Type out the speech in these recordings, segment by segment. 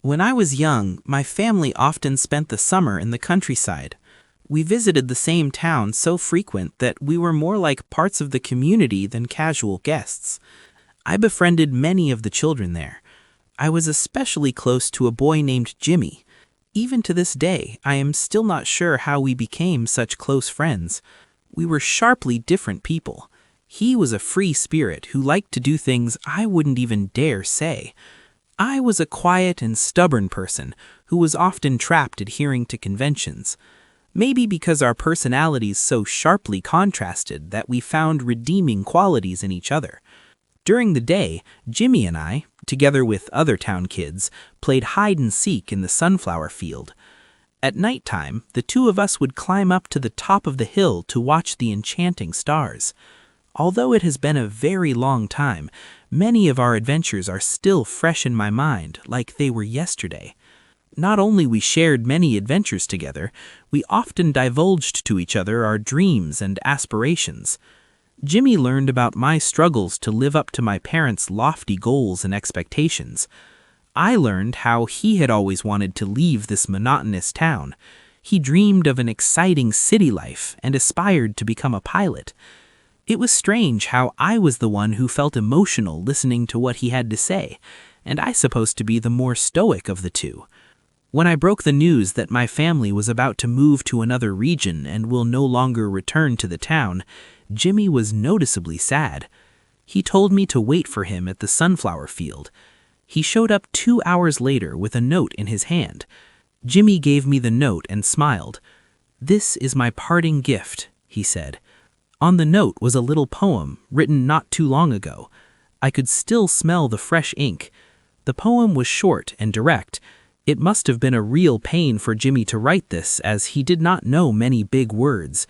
When I was young, my family often spent the summer in the countryside. We visited the same town so frequent that we were more like parts of the community than casual guests. I befriended many of the children there. I was especially close to a boy named Jimmy. Even to this day, I am still not sure how we became such close friends. We were sharply different people. He was a free spirit who liked to do things I wouldn't even dare say. I was a quiet and stubborn person who was often trapped adhering to conventions. Maybe because our personalities so sharply contrasted that we found redeeming qualities in each other. During the day, Jimmy and I, together with other town kids, played hide and seek in the sunflower field. At nighttime, the two of us would climb up to the top of the hill to watch the enchanting stars. Although it has been a very long time, many of our adventures are still fresh in my mind, like they were yesterday. Not only we shared many adventures together, we often divulged to each other our dreams and aspirations. Jimmy learned about my struggles to live up to my parents' lofty goals and expectations. I learned how he had always wanted to leave this monotonous town. He dreamed of an exciting city life and aspired to become a pilot. It was strange how I was the one who felt emotional listening to what he had to say, and I supposed to be the more stoic of the two. When I broke the news that my family was about to move to another region and will no longer return to the town, Jimmy was noticeably sad. He told me to wait for him at the sunflower field. He showed up 2 hours later with a note in his hand. Jimmy gave me the note and smiled. "This is my parting gift," he said. On the note was a little poem written not too long ago. I could still smell the fresh ink. The poem was short and direct. It must have been a real pain for Jimmy to write this, as he did not know many big words.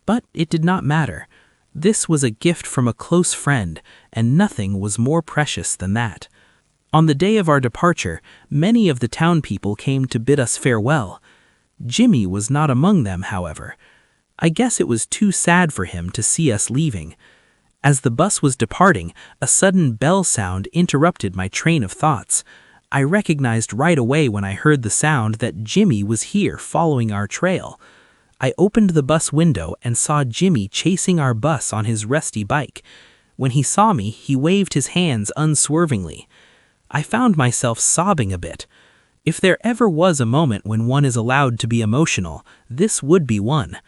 But it did not matter. This was a gift from a close friend, and nothing was more precious than that. On the day of our departure, many of the town people came to bid us farewell. Jimmy was not among them, however. I guess it was too sad for him to see us leaving. As the bus was departing, a sudden bell sound interrupted my train of thoughts. I recognized right away when I heard the sound that Jimmy was here following our trail. I opened the bus window and saw Jimmy chasing our bus on his rusty bike. When he saw me, he waved his hands unswervingly. I found myself sobbing a bit. If there ever was a moment when one is allowed to be emotional, this would be one.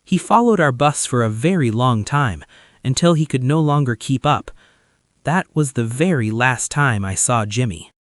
He followed our bus for a very long time, until he could no longer keep up. That was the very last time I saw Jimmy.